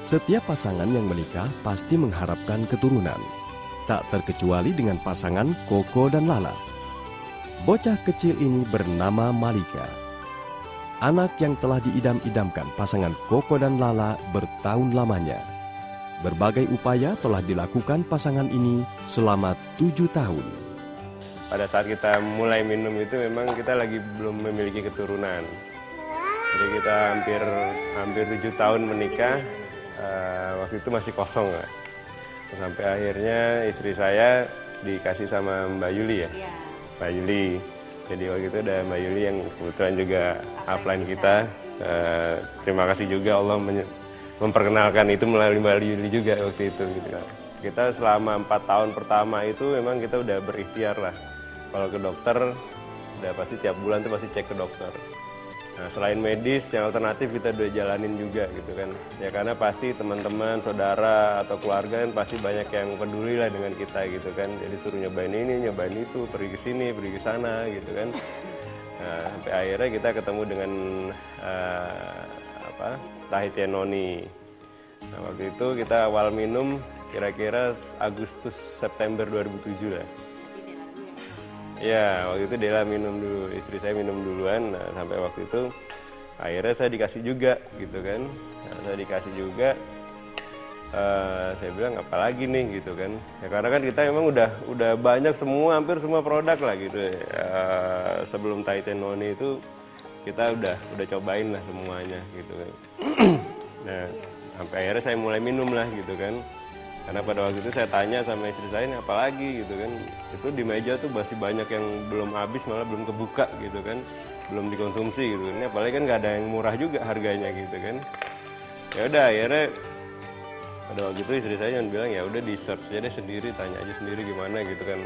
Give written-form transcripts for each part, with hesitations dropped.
Setiap pasangan yang menikah pasti mengharapkan keturunan. Tak terkecuali dengan pasangan Koko dan Lala. Bocah kecil ini bernama Malika. Anak yang telah diidam-idamkan pasangan Koko dan Lala bertahun lamanya. Berbagai upaya telah dilakukan pasangan ini selama 7 tahun. Pada saat kita mulai minum itu memang kita lagi belum memiliki keturunan. Jadi kita hampir 7 tahun menikah, waktu itu masih kosong lah. Sampai akhirnya istri saya dikasih sama Mbak Yuli ya, Mbak Yuli. Jadi waktu itu ada Mbak Yuli yang kebetulan juga upline kita. Terima kasih juga Allah memperkenalkan itu melalui Mbak Yuli juga waktu itu. Gitu. Kita selama 4 tahun pertama itu memang kita udah berikhtiar lah. Kalau ke dokter, udah pasti tiap bulan tuh pasti cek ke dokter. Nah, selain medis, yang alternatif kita udah jalanin juga gitu kan. Ya karena pasti teman-teman, saudara, atau keluarga kan pasti banyak yang peduli lah dengan kita gitu kan. Jadi suruh nyobain ini, nyobain itu, pergi ke sini, pergi ke sana gitu kan. Nah, sampai akhirnya kita ketemu dengan Tahitian Noni. Nah, waktu itu kita awal minum kira-kira Agustus September 2007 lah. Ya, waktu itu Dela minum dulu, istri saya minum duluan. Nah, sampai waktu itu akhirnya saya dikasih juga gitu kan. Nah, saya dikasih juga, saya bilang apalagi nih gitu kan. Ya karena kan kita memang udah banyak hampir semua produk lah gitu. Sebelum Tahitian Noni itu kita udah cobain lah semuanya gitu kan. Nah, sampai akhirnya saya mulai minum lah gitu kan. Karena pada waktu itu saya tanya sama istri saya ini apalagi gitu kan. Itu di meja tuh masih banyak yang belum habis, malah belum kebuka gitu kan. Belum dikonsumsi gitu. Ini apalagi kan nggak ada yang murah juga harganya gitu kan. Ya udah akhirnya pada waktu itu istri saya yang bilang ya udah di search aja deh sendiri, tanya aja sendiri gimana gitu kan.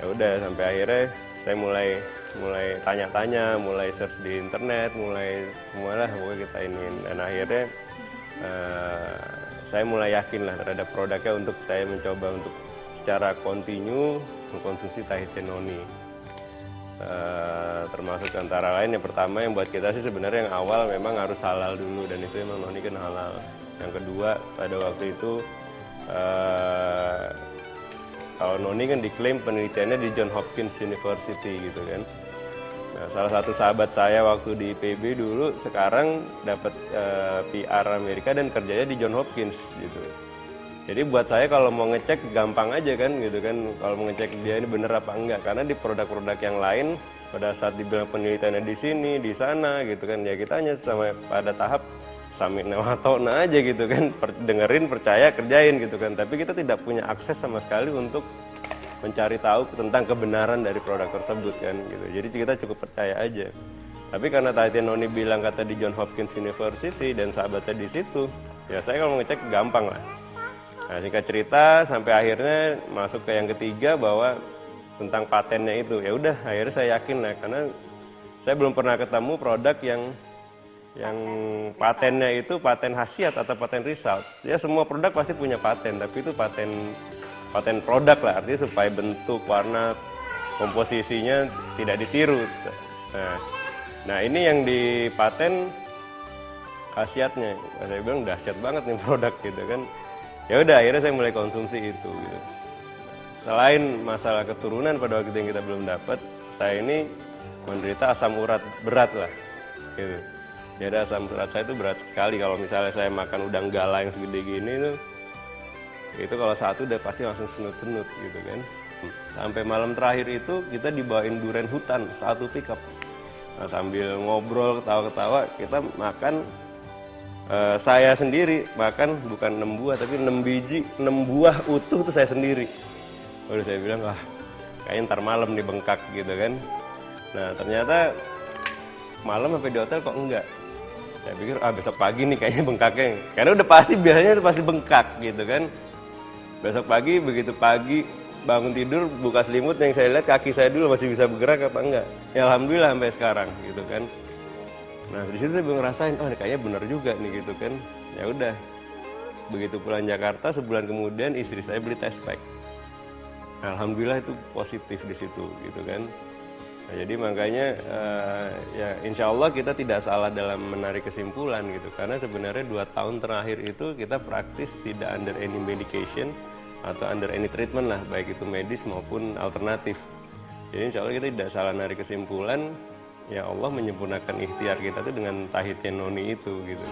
Ya udah sampai akhirnya saya mulai tanya-tanya, mulai search di internet, mulai semualah pokoknya kita ini. Dan akhirnya saya mulai yakin lah terhadap produknya untuk saya mencoba untuk secara kontinu mengkonsumsi Tahitian Noni. Termasuk antara lain yang pertama yang buat kita sih sebenarnya yang awal memang harus halal dulu, dan itu memang Noni kan halal. Yang kedua pada waktu itu kalau Noni kan diklaim penelitiannya di Johns Hopkins University gitu kan. Nah, salah satu sahabat saya waktu di IPB dulu sekarang dapat PR Amerika dan kerjanya di Johns Hopkins gitu. Jadi buat saya kalau mau ngecek gampang aja kan gitu kan, kalau mau ngecek dia ini bener apa enggak, karena di produk-produk yang lain pada saat dibilang penelitiannya di sini, di sana gitu kan, ya kita hanya sampai pada tahap samina watona aja gitu kan, dengerin, percaya, kerjain gitu kan, tapi kita tidak punya akses sama sekali untuk mencari tahu tentang kebenaran dari produk tersebut kan gitu. Jadi kita cukup percaya aja. Tapi karena Tahitian Noni bilang kata di Johns Hopkins University dan sahabat saya di situ, ya saya kalau mau ngecek gampang lah. Nah, singkat cerita sampai akhirnya masuk ke yang ketiga bahwa tentang patennya itu. Ya udah, akhirnya saya yakin lah karena saya belum pernah ketemu produk yang patennya itu paten khasiat atau paten result. Ya semua produk pasti punya paten, tapi itu paten produk lah, artinya supaya bentuk, warna, komposisinya tidak ditiru. Nah ini yang di paten khasiatnya. Saya bilang dahsyat banget nih produk gitu kan. Ya udah akhirnya saya mulai konsumsi itu. Gitu. Selain masalah keturunan pada waktu itu yang kita belum dapat, saya ini menderita asam urat berat lah. Gitu. Jadi asam urat saya itu berat sekali. Kalau misalnya saya makan udang galah yang segede gini tuh, itu kalau satu udah pasti langsung senut-senut gitu kan. Sampai malam terakhir itu kita dibawain durian hutan satu pickup. Nah, sambil ngobrol ketawa-ketawa kita makan, saya sendiri makan bukan 6 buah tapi 6 biji, 6 buah utuh tuh saya sendiri. Lalu saya bilang wah kayaknya ntar malam nih bengkak gitu kan. Nah ternyata malam sampai di hotel kok enggak. Saya pikir besok pagi nih kayaknya bengkaknya, karena udah pasti biasanya udah pasti bengkak gitu kan. Besok pagi, begitu pagi bangun tidur, buka selimut, yang saya lihat kaki saya dulu masih bisa bergerak apa enggak. Ya alhamdulillah sampai sekarang gitu kan. Nah di situ saya ngerasain, oh kayaknya benar juga nih gitu kan. Ya udah, begitu pulang Jakarta sebulan kemudian istri saya beli test pack. Alhamdulillah itu positif di situ gitu kan. Nah, jadi makanya ya insya Allah kita tidak salah dalam menarik kesimpulan gitu, karena sebenarnya 2 tahun terakhir itu kita praktis tidak under any medication atau under any treatment lah, baik itu medis maupun alternatif. Jadi insya Allah kita tidak salah narik kesimpulan, ya Allah menyempurnakan ikhtiar kita tuh dengan tahidnya noni itu gitu.